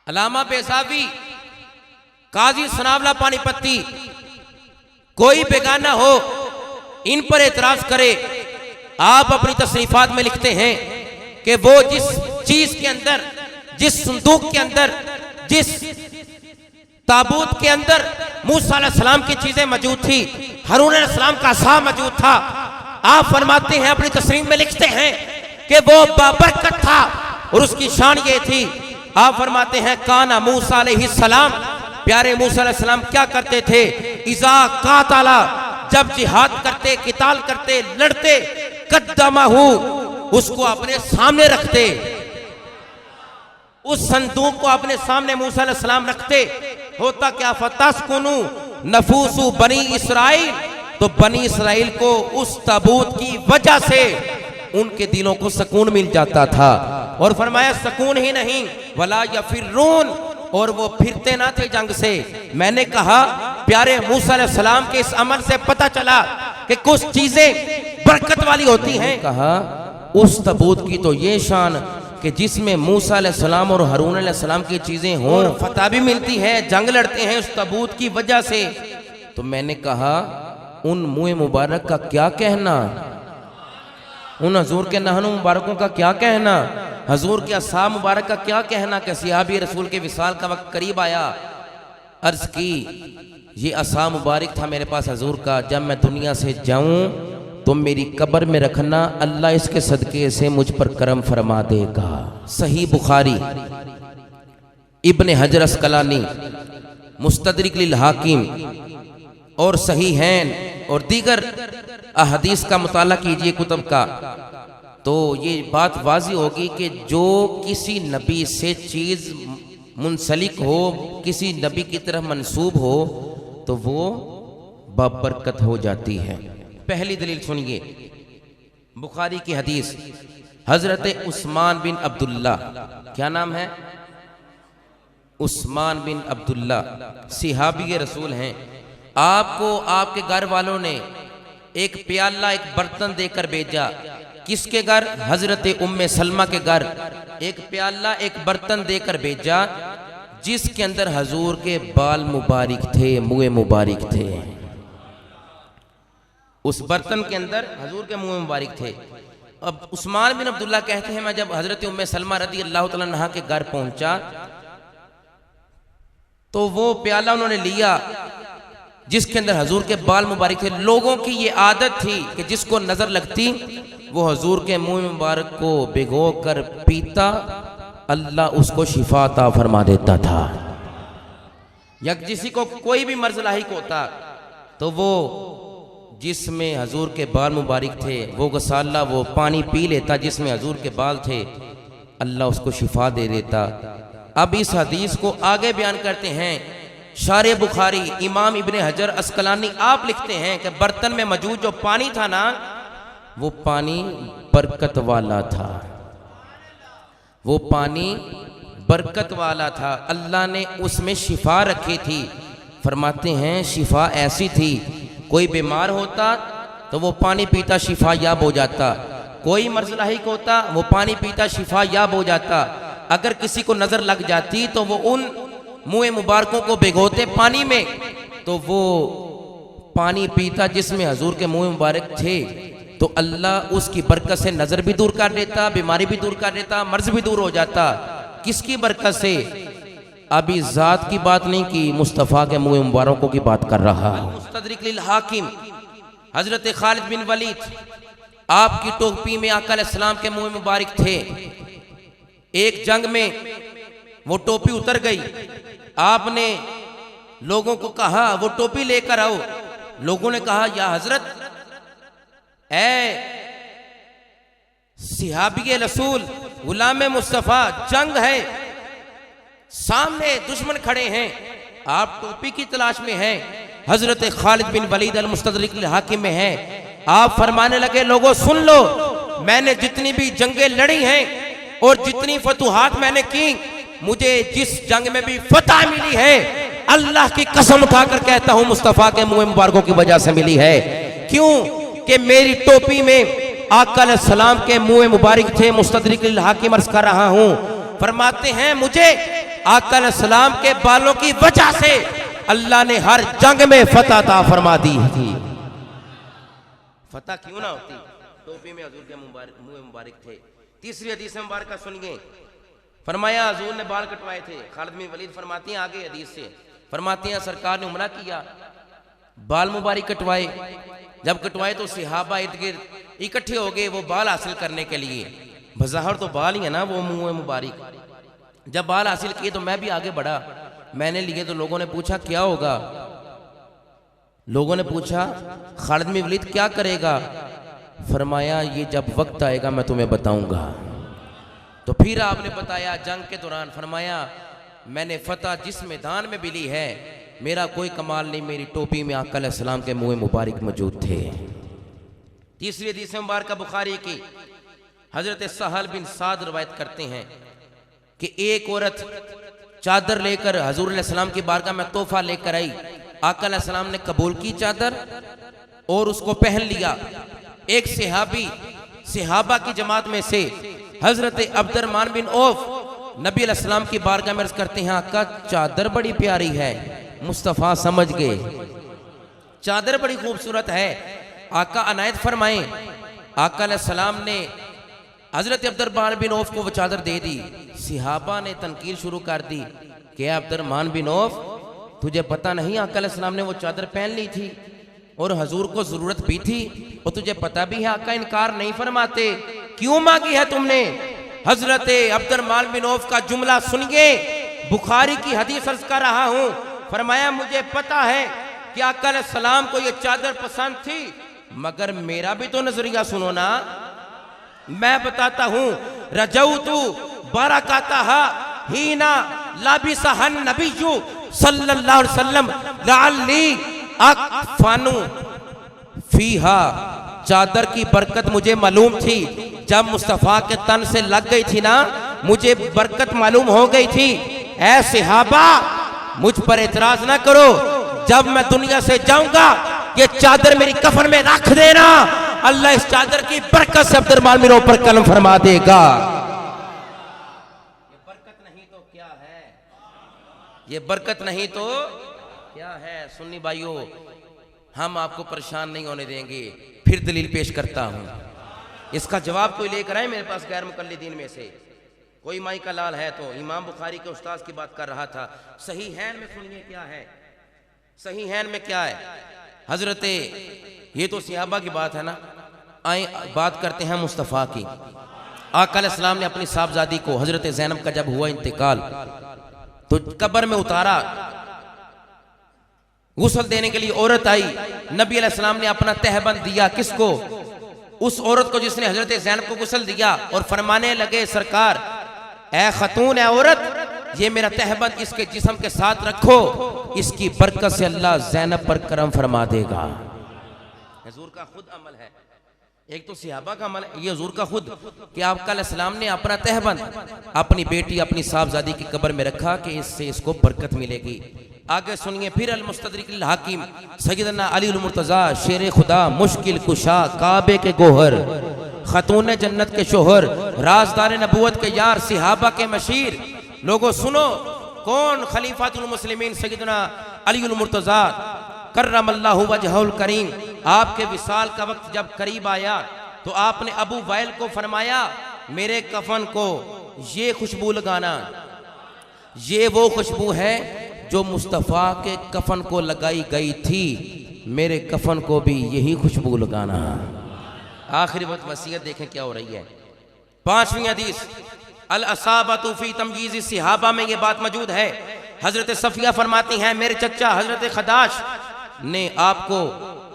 अलामा बेसावी, काजी सनावला पानीपत्ती, कोई बेगाना हो इन पर एतराज करे। आप अपनी तसनीफात में लिखते हैं कि वो जिस चीज के अंदर, जिस संदूक के अंदर, जिस ताबूत के अंदर मूसा अलैहिस्सलाम की चीजें मौजूद थी, हारून अलैहिस्सलाम का असा मौजूद था, आप फरमाते हैं, अपनी तस्रीर में लिखते हैं कि वो बाबरकत था और उसकी शान ये थी। आप फरमाते हैं काना मूसा अलैहिस्सलाम, प्यारे मूसा अलैहिस्सलाम क्या करते थे, इज़ा कातला, जब जिहाद करते, किताल करते, लड़ते, कद्दमहू, उसको अपने सामने रखते, उस संदूक को अपने सामने मूसा अलैहिस्सलाम रखते। होता क्या, फतस्कुनु नफूसु बनी इसराइल, तो बनी इसराइल को उस ताबूत की वजह से उनके दिलों को सुकून मिल जाता था। और फरमाया सुकून ही नहीं, वला यफिरून, और वो फिरते ना थे जंग से। मैंने कहा प्यारे मूसा अलैहिस्सलाम के इस अमल से पता चला कि कुछ चीजें बरकत वाली होती हैं। कहा उस ताबूत की तो ये शान कि जिसमें मूसा अलैहिस्सलाम और हारून अलैहिस्सलाम की चीजें हों, फतह भी मिलती है, जंग लड़ते हैं उस ताबूत की वजह से। तो मैंने कहा उन मुँह मुबारक का क्या कहना, उन हजूर के नहनों मुबारकों का क्या कहना, हजूर के अस्हाब मुबारक का क्या कहना कि सहाबी रसूल के विसाल का वक्त करीब आया। अर्ज की ये अस्हाब मुबारक था मेरे पास हजूर का, जब मैं दुनिया से जाऊं तो मेरी कब्र में रखना, अल्लाह इसके सदके से मुझ पर करम फरमा देगा। सही बुखारी, इब्ने हजर अस्कलानी, मुस्तदरिक लिल हाकिम और सही हैं और दीगर अहदीस का मुताला कीजिए कुतुब का, तो ये बात वाज़ी होगी कि जो किसी नबी से चीज़ मुंसलिक हो, किसी नबी की तरफ मंसूब हो, तो वो बाबरकत हो जाती है। पहली दलील सुनिए, बुखारी की हदीस, हजरत उस्मान बिन अब्दुल्ला, क्या नाम है, उस्मान बिन अब्दुल्ला, सहाबी रसूल हैं। आपको आपके घर वालों ने एक प्याला, एक बर्तन देकर भेजा। किसके घर, हजरत उम्मे सलमा के घर एक प्याला, एक बर्तन देकर भेजा जिसके अंदर हजूर के बाल मुबारक थे, मुँह मुबारक थे। उस बर्तन के अंदर हजूर के मुँह मुबारक थे। अब उस्मान बिन अब्दुल्ला कहते हैं, मैं जब हजरत उम्मे सलमा रदी अल्लाह तआला अन्हा के घर पहुंचा तो वो प्याला उन्होंने लिया जिसके अंदर हजूर के बाल मुबारक थे। लोगों की ये आदत थी कि जिसको नजर लगती वो हजूर के मुंह मुबारक को भिगो कर पीता, अल्लाह उसको शिफा अता फरमा देता था। या किसी को कोई भी मर्ज लाहिक होता तो वो जिसमें हजूर के बाल मुबारक थे वो गसाला, वो पानी पी लेता जिसमें हजूर के बाल थे, अल्लाह उसको शिफा दे देता। अब इस हदीस को आगे बयान करते हैं शारे बुखारी, इमाम इब्ने हजर अस्कलानी, आप लिखते हैं कि बर्तन में मौजूद जो पानी था ना, वो पानी बरकत वाला था, वो पानी बरकत वाला था। अल्लाह ने उसमें शिफा रखी थी। फरमाते हैं शिफा ऐसी थी, कोई बीमार होता तो वो पानी पीता शिफा याब हो जाता, कोई मर्ज लाहिक होता वो पानी पीता शिफा याब हो जाता। अगर किसी को नजर लग जाती तो वो उन मुँह मुबारकों को भिगोते पानी में तो वो पानी पीता जिसमें हजूर के मुँह मुबारक थे, तो अल्लाह उसकी बरकत से नजर भी दूर कर देता, बीमारी भी दूर कर देता, मर्ज भी दूर हो जाता। किसकी बरकत से? अभी जात की बात नहीं की, मुस्तफ़ा के मुँह मुबारकों की बात कर रहा है। मुस्तदरिक लिल हाकिम, हजरत खालिद बिन वलीद, आपकी टोपी में आका अलैहिस्सलाम के मुँह मुबारक थे। एक जंग में वो टोपी उतर गई, आपने लोगों को कहा वो टोपी लेकर आओ। लोगों ने कहा या हजरत, ए सहाबी रसूल, गुलाम मुस्तफ़ा, जंग है, सामने दुश्मन खड़े हैं, आप टोपी की तलाश में हैं। हजरत खालिद बिन वलीद अल मुस्तदरिक अल हाकिम में है। आप फरमाने लगे लोगों सुन लो, मैंने जितनी भी जंगें लड़ी हैं और जितनी फतुहात मैंने की, मुझे जिस जंग में भी फतह मिली है, अल्लाह की कसम उठाकर कहता हूं मुस्तफ़ा के मुँह मुबारकों की वजह से मिली है। क्यों कि मेरी टोपी में आका अलैहिस्सलाम के मुँह मुबारक थे। मुस्तदरिक अल हाकिम अर्ज़ कर रहा हूं, फरमाते हैं मुझे आका अलैहिस्सलाम के बालों की वजह से अल्लाह ने हर जंग में फतह अता फरमा दी थी। फतह क्यों ना होती, टोपी में हुजूर के मुंह मुबारक थे। तीसरी हदीस मुबारक सुनिए, फरमाया हुजूर ने बाल कटवाए थे। खालिद बिन वलीद फरमाती हैं आगे हदीस से, फरमाती हैं सरकार ने उमरा किया, बाल मुबारक कटवाए। जब कटवाए तो सहाबा इर्द गिर्द इकट्ठे हो गए वो बाल हासिल करने के लिए। बज़ाहिर तो बाल ही है ना वो मुंह मुबारक। जब बाल हासिल किए तो मैं भी आगे बढ़ा, मैंने लिए तो लोगों ने पूछा क्या होगा, लोगों ने पूछा खालिद बिन वलीद क्या करेगा, फरमाया ये जब वक्त आएगा मैं तुम्हें बताऊंगा। तो फिर आपने बताया जंग के दौरान, फरमाया मैंने फतह जिस मैदान में भी ली है मेरा कोई कमाल नहीं, मेरी टोपी में आका अलैहिस्सलाम के मुंह मुबारक मौजूद थे। तीसरी हदीस मुबारक बुखारी की, हजरत सहल बिन साद रवायत करते हैं कि एक औरत चादर लेकर हजूर अलैहिस्सलाम की बारगाह में तोहफा लेकर आई। आका अलैहिस्सलाम ने कबूल की चादर और उसको पहन लिया। एक सहाबा की जमात में से हजरत अब्दुर्रहमान बिन औफ नबी अलैहिस्सलाम की बारगाह में अर्ज करते हैं आका चादर बड़ी प्यारी है। मुस्तफ़ा समझ गए चादर बड़ी खूबसूरत है, आका अनायत फरमाएं। आका अलैहिस्सलाम ने हजरत अब्दुर्रहमान बिन औफ को वो चादर दे दी। सहाबा ने तनकीर शुरू कर दी कि अब्दुर्रहमान बिन औफ तुझे पता नहीं आका अलैहिस्सलाम ने वो चादर पहन ली थी और हजूर को जरूरत भी थी और तुझे पता भी है आका इनकार नहीं फरमाते, क्यों मांगी है तुमने। हजरत अब्दुर्रहमान बिन औफ का जुमला सुनिए, बुखारी की हदीस अर्ज कर रहा हूं। फरमाया मुझे पता है कि आका अलैहिस्सलाम को ये चादर पसंद थी, मगर मेरा भी तो नजरिया सुनो ना, मैं बताता हूं। रजौतु बरकातहा हीना लाबिसहन नबिय्यु सल्लल्लाहु अलैहि वसल्लम लअल्ली अकफनु फीहा। चादर की बरकत मुझे मालूम थी, जब मुस्तफ़ा के तन से लग गई थी ना मुझे बरकत मालूम हो गई थी। ऐ सहाबा मुझ पर एतराज ना करो, जब मैं दुनिया से जाऊंगा ये चादर मेरी कफन में रख देना, अल्लाह इस चादर की बरकत से अब्दुर्रहमान बिन औफ पर कलम फरमा देगा। ये बरकत नहीं तो क्या है, ये बरकत नहीं तो क्या है। सुन्नी भाइयों हम आपको परेशान नहीं होने देंगे। फिर दलील पेश करता हूं, इसका जवाब कोई लेकर आए मेरे पास गैर मुकल्लिदीन में से। कोई माई का लाल है तो इमाम बुखारी के उस्ताद की बात कर रहा था। सही हैन में सुनिए क्या है, सही हैन में क्या है। हजरत ये तो सहाबा की बात है ना, आए बात करते हैं मुस्तफ़ा की। आका अलैहिस्सलाम ने अपनी साहबजादी को हजरत ज़ैनब का जब हुआ इंतकाल तो कब्र में उतारा, गुस्ल देने के लिए औरत आई। नबी अलैहिस्सलाम ने अपना तहबंद दिया किसको, उस औरत को जिसने हजरत ज़ैनब को गुस्ल दिया, और फरमाने लगे सरकार ए खतून ए औरत ये मेरा तहबंद इसके जिस्म के साथ रखो, इसकी बरकत से अल्लाह ज़ैनब पर करम फरमा देगा। हुजूर का खुद अमल है, एक तो सहाबा का अमल है, ये हुजूर का खुद कि आका अलैहिस्सलाम ने अपना तहबंद अपनी बेटी अपनी साहबजादी की कब्र में रखा कि इससे इसको बरकत मिलेगी। आगे सुनिए फिर अल मुस्तदरिक अल हाकिम सय्यदना अली अल मुर्तज़ा शेर खुदा मुश्किल कुशा काबे के गोहर खतून जन्नत के शोहर राजदार नबूवत के यार सहाबा के मशीर। लोगों सुनो कौन खलीफातुल मुस्लिमीन सय्यदना अली अल मुर्तज़ा कर्रमल्लाहु वजहुल करीम। आपके विसाल का वक्त जब करीब आया तो आपने अबू वाइल को फरमाया मेरे कफन को ये खुशबू लगाना, ये वो खुशबू है जो मुस्तफ़ा के कफन को लगाई गई थी, मेरे कफन को भी यही खुशबू लगाना। आखिरी वक्त वसीयत देखें क्या हो रही है। पांचवी हदीस अल असाबतु फी तमयीज़ सहाबा में ये बात मौजूद है। हजरत सफिया फरमाती हैं मेरे चचा हजरत खदाश ने आपको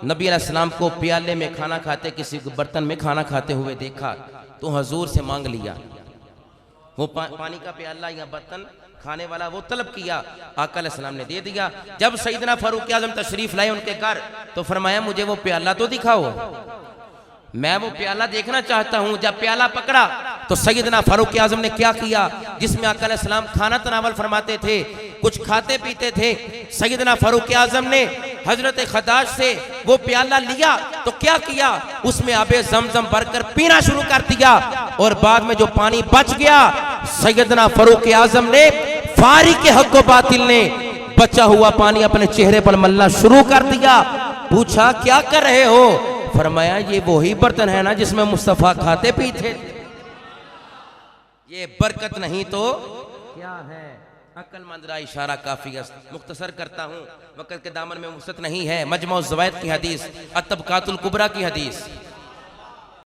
नबी अलैहिस्सलाम को प्याले में खाना खाते, किसी बर्तन में खाना खाते हुए देखा तो हजूर से मांग लिया, वो पानी का प्याला या बर्तन खाने वाला वो तलब किया, आका अलैहिस्सलाम ने दे दिया। जब सैयदना फारूक आज़म तशरीफ लाए उनके घर तो फरमाया मुझे वो प्याला तो दिखाओ, मैं वो प्याला देखना चाहता हूं। जब प्याला पकड़ा तो सैयदना फारूक आज़म ने क्या किया, जिसमें आका अलैहिस्सलाम खाना तनावल फरमाते थे, कुछ खाते पीते थे। सैयदना फारूक आज़म ने हजरत खदाश से वो प्याला लिया तो क्या किया, उसमें आबे जमजम भरकर पीना शुरू कर दिया और बाद में जो पानी बच गया सैयदना फारूक आज़म ने फारी के हक को बातिल ने बचा हुआ पानी अपने चेहरे पर मलना शुरू कर दिया। पूछा क्या कर रहे हो? फरमाया ये वही बर्तन है ना जिसमें मुस्तफा खाते पीते। ये बरकत नहीं तो क्या है? अक्लमंद रा इशारा काफी है। मुख्तसर करता हूँ, वक़्त के दामन में मुसत नहीं है। मजमू ज़वाइद की हदीस, अतबकातुल कुबरा की हदीस।